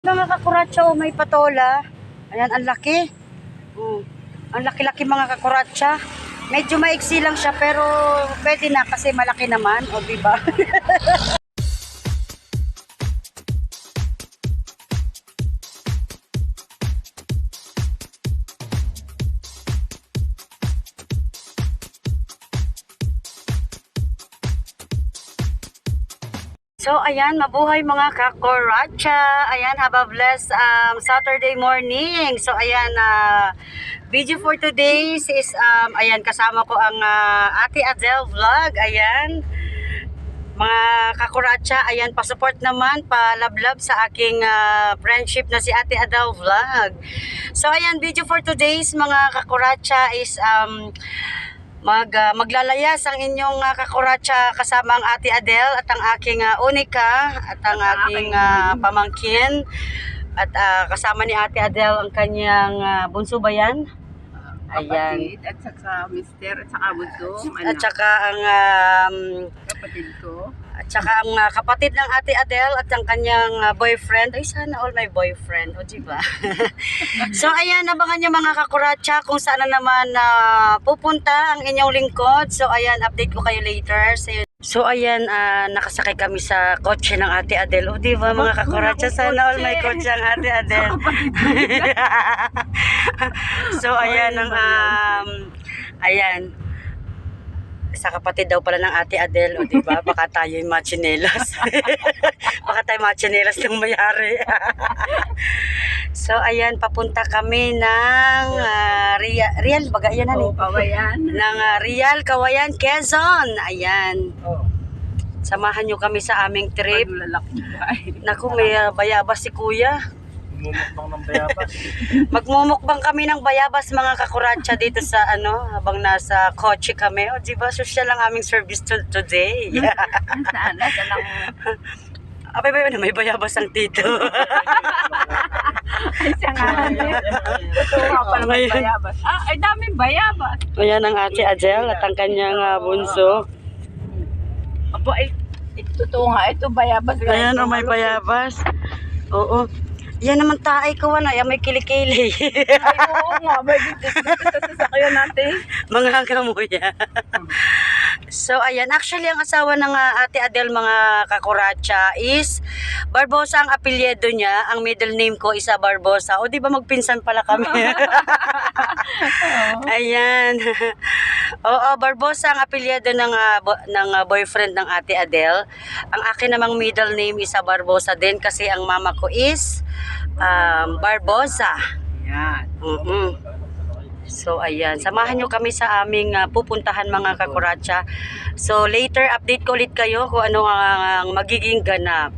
Mga kakuratsa, oh, may patola. Ayan, ang laki. Ang laki-laki mga kakuratsa. Medyo maiksi lang siya pero pwede na kasi malaki naman. O, diba? So, ayan, mabuhay mga kakuratsa. Ayan, have a blessed Saturday morning. So, ayan, video for today is, ayan, kasama ko ang Ate Adele Vlog. Ayan, mga kakuratsa, ayan, pa-support naman, pa-love-love sa aking friendship na si Ate Adele Vlog. So, ayan, video for today's mga kakuratsa is, maglalayas ang inyong kakuratsa kasama ang Ate Adele at ang aking Unika at ang aking pamangkin at kasama ni Ate Adele ang kanyang bunso ba yan? Ayan. At saka mister at saka bunso. At saka ang Kapatid ko. at saka ang kapatid ng Ate Adele at ang kanyang boyfriend. Ay, sana all my boyfriend. O, diba? So, ayan, abangan nyo mga kakuratsa kung saan na naman pupunta ang inyong lingkod. So, ayan, update ko kayo later. So, ayan, nakasakay kami sa kotse ng Ate Adele. O, diba mga kakuratsa? Sana all may kotse ang Ate Adele. So, ayan, ayan. Sa kapatid daw pala ng Ate Adele, o diba? Baka tayo yung machinelas. Baka tayo machinelas ng mayari. So, ayan, papunta kami ng Real, baga yan Oh, Kawayan. ng Real, Kawayan, Quezon. Ayan. Oh. Samahan nyo kami sa aming trip. Lalaki ba? Naku, may bayabas si Kuya. Mumukbang ng bayabas. Magmumukbang kami ng bayabas mga kakuratsa dito sa habang nasa kotse kami. O, diba? Social lang aming service today. Sana lang. Abay, may bayabas ang tito. Ay, siya nga. Totoo nga pala may bayabas. Ay daming bayabas. Ayan ang Ate Adele at ang kanyang bunso. Aba, totoo nga. Ito bayabas. Ayan o, may bayabas. Oo. Yan naman taay ko ay may kilikili. Ay, oo nga. May dito sa sasakyan natin. Mga kamuya. So, ayan. Actually, ang asawa ng Ate Adele, mga kakuratsa, is Barbosa ang apelyido niya. Ang middle name ko, Isa Barbosa. O, di ba magpinsan pala kami? Ayan. Oo, Barbosa ang apelyido ng boyfriend ng Ate Adele. Ang akin namang middle name, Isa Barbosa din kasi ang mama ko is Barbosa. Yan. So, ayan. Samahan nyo kami sa aming pupuntahan mga kakuratsa. So, later, update ko ulit kayo kung ano ang magiging ganap.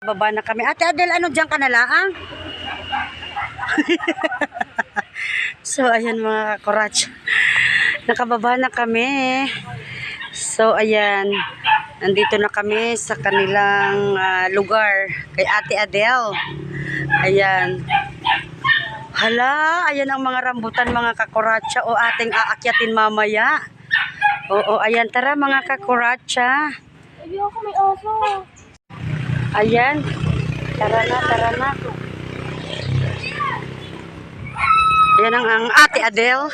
Baba na kami. Ate Adele, ano dyan ka na lang? So, ayan mga kakuratsa. Nakababa na kami. So, ayan. Nandito na kami sa kanilang lugar kay Ate Adele. Ayan. Hala, ayan ang mga rambutan mga kakuratsa o ating aakyatin mamaya. Oo, ayan. Tara mga kakuratsa. Ayoko, may oso. Ayan. Tara na, tara na. Ayan ang Ate Adele.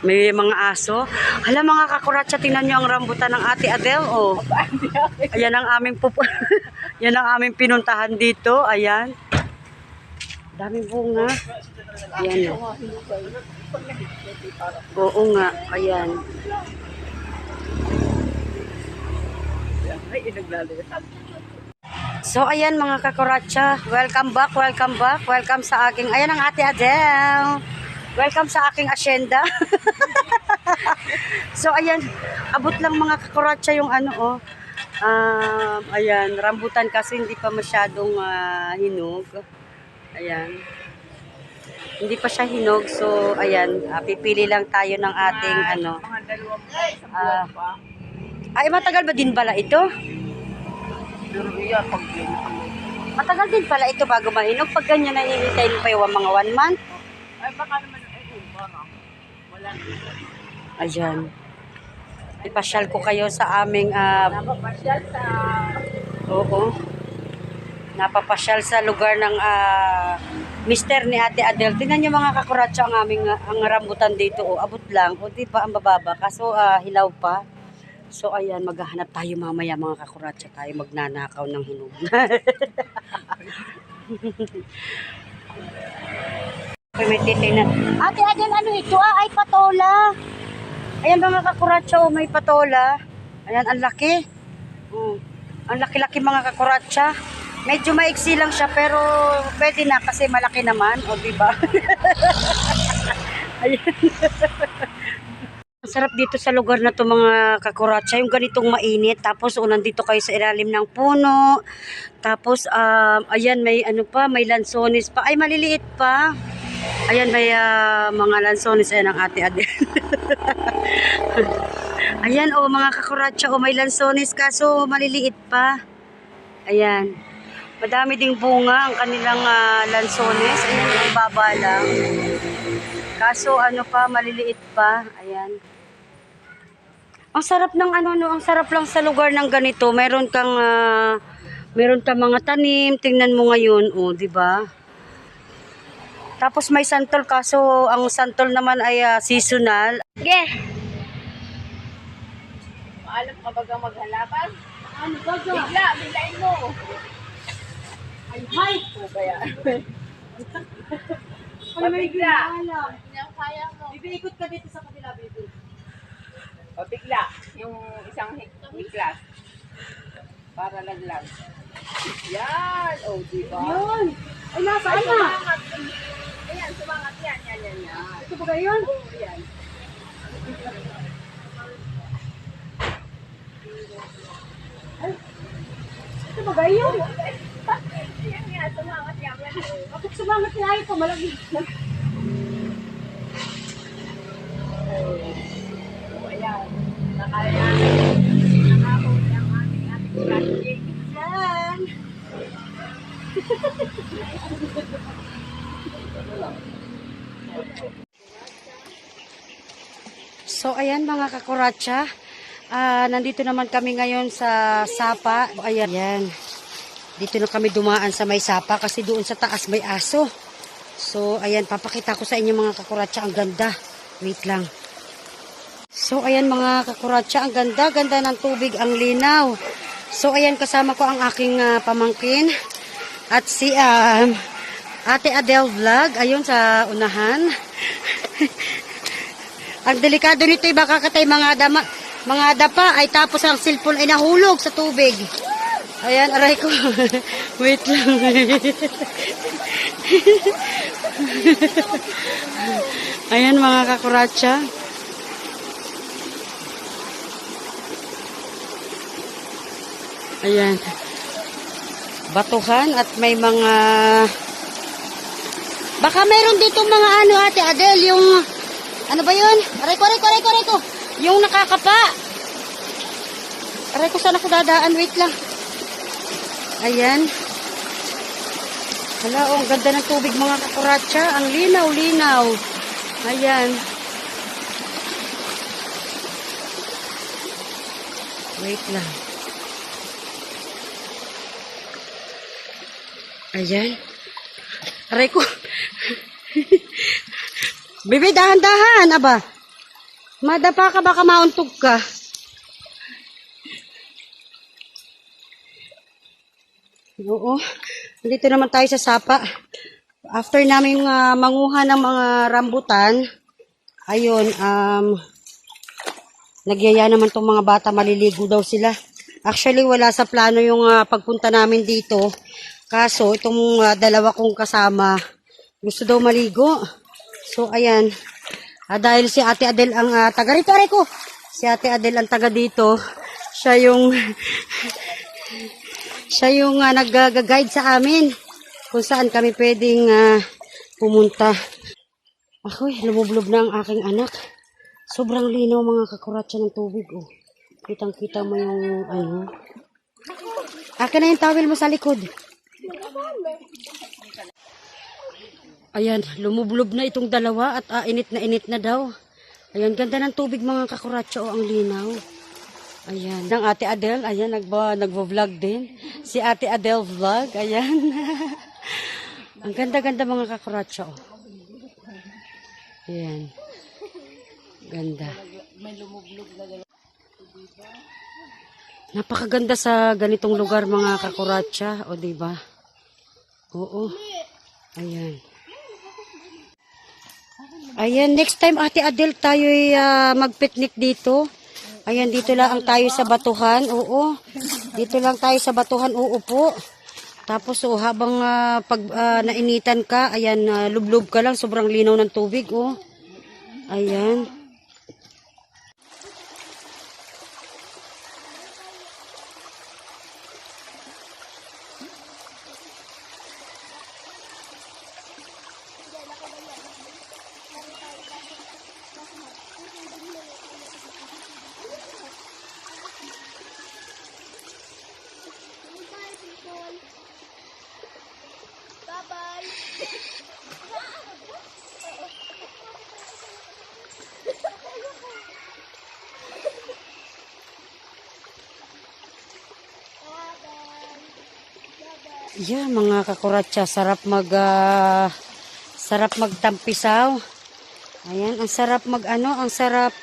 May mga aso. Hala mga kakuratsa, tingnan nyo ang rambutan ng Ate Adele. Oh. Ayan ang aming yan ang aming pinuntahan dito. Ayan. Daming bunga. Ayan. Oh. Oo nga. Ayan. Ay, inaglalayas. So ayan mga kakuratsa, welcome back, welcome back, welcome sa aking, ayan ang Ate Adele. Welcome sa aking asyenda. So ayan, abot lang mga kakuratsa yung ayan, rambutan kasi hindi pa masyadong hinog. Ayan. Hindi pa siya hinog, so ayan, pipili lang tayo ng ating Mga dalawang buwan pa. Ay, matagal ba din pala ito? Pero yan, pag Matagal din pala ito bago mahinog. Pag ganyan na hihintayin pa yung mga 1 month. ay, baka naman, parang wala. Ayan. Ipasyal ko kayo sa aming Napapasyal sa Oo. Napapasyal sa lugar ng mister ni Ate Adele. Tingnan niyo mga kakuratsa ang aming ang rambutan dito. Oh, abot lang. O di ba ang bababa? Kaso hilaw pa. So ayan, maghahanap tayo mamaya mga kakuratsa. Tayo magnanakaw ng hinog. May titingnan. Ate Adele, ano ito? Ay patola. Ayan mga kakuratsa, oh, may patola. Ayan, ang laki. Ang laki-laki mga kakuratsa. Medyo maiksi lang siya pero pwede na kasi malaki naman, o di ba? Ayan. Ang sarap dito sa lugar na to mga kakuratsa, yung ganitong mainit. Tapos nandito kayo sa ilalim ng puno. Tapos ayan, may ano pa, may lansones pa. Ay, maliliit pa. Ayan, may mga lansones. Ayan ang Ate Adele. Ayan, mga kakuratsa, may lansones kaso maliliit pa. Ayan. Madami ding bunga ang kanilang lansones. Ayan, ang baba lang. Kaso ano pa, maliliit pa. Ayan. Ang sarap ng ang sarap lang sa lugar ng ganito. Meron kang mga tanim. Tingnan mo ngayon, di ba? Tapos may santol kaso ang santol naman ay seasonal. Alam ka bagang maghalapan? Ano ba ga? Biglain mo. Ay, hi! O kaya? Pabigla. Yung kaya mo. Bibi, ikot ka dito sa kabila, bibi. Pabigla. Yung isang hiklas. Para laglag. Yan! O, diba? Yun! Ay, nasaan na? Ayan, sumangat yan. Yan. Ito ba yun? Oo, yan. Ito ba yun? Yan nga, sumangat yan. Bakit sumangat niya ito? Malagig. Ayan. Nakahuli ang ating plastic. Yan! So, ayan mga kakuratsa. Nandito naman kami ngayon sa Sapa. Ayan. Dito na kami dumaan sa may Sapa kasi doon sa taas may aso. So, ayan. Papakita ko sa inyo mga kakuratsa. Ang ganda. Wait lang. So, ayan mga kakuratsa. Ang ganda. Ganda ng tubig. Ang linaw. So, ayan. Kasama ko ang aking pamangkin. At si Ate Adele Vlog. Ayun sa unahan. Ang delikado nito ay baka katay mga dapa ay tapos ang cellphone ay nahulog sa tubig. Ayan, aray ko. Wait lang. Ayan mga kakuratsa. Ayan. Batuhan at may mga baka mayroon dito mga Ate Adele, yung ano ba yun? Aray ko. Yung nakakapa. Aray ko, saan ako dadaan? Wait lang. Ayan. Hala, ang ganda ng tubig mga kakuratsa. Ang linaw. Ayan. Wait lang. Ayan. Aray ko. Bibi, dahan-dahan, aba. Madapa ka, baka mauntog ka. Oo. Dito naman tayo sa Sapa. After namin manguha ng mga rambutan, ayun, nagyaya naman tong mga bata, maliligo daw sila. Actually, wala sa plano yung pagpunta namin dito. Kaso, itong dalawa kong kasama, gusto daw maligo. So, ayan. Dahil si Ate Adele ang taga rito, aray ko. Si Ate Adele ang taga dito. Siya yung nag-guide sa amin kung saan kami pwedeng pumunta. Ako'y lumublob na ang aking anak. Sobrang linaw mga kakuratsa ng tubig. Oh. Kitang-kita mo yung ano. Akin na yung towel mo sa likod. Ayan, lumublob na itong dalawa at init na daw. Ayan, ganda ng tubig mga kakuratsa. Oh, ang linaw. Ayan, ng Ate Adele, ayan, nagvo-vlog din. Si Ate Adele Vlog, ayan. Ang ganda-ganda mga kakuratsa, oh. Ayan. Ganda. Napakaganda sa ganitong lugar mga kakuratsa, o diba? Oo. Ayan. Ayan, next time Ate Adele tayo'y mag-picnic dito. Ayan, dito lang tayo sa batuhan. Oo. Dito lang tayo sa batuhan. Oo po. Tapos, habang pag nainitan ka, ayan, lublub ka lang. Sobrang linaw ng tubig, oh. Ayan. Yeah, mga kakuratsa, sarap magtampisaw. Ayan, ang sarap ang sarap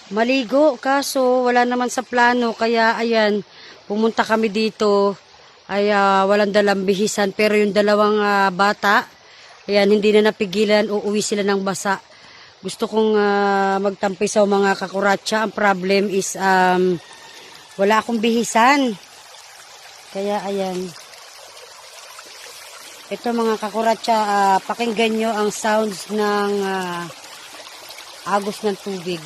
maligo, kaso wala naman sa plano, kaya ayan, pumunta kami dito. Ay walang dalang bihisan, pero yung dalawang bata, ayan, hindi na napigilan, uuwi sila ng basa. Gusto kong magtampisaw mga kakuratsa. Ang problem is wala akong bihisan. Kaya ayan. Ito mga kakuratsa, pakinggan nyo ang sounds ng agos ng tubig.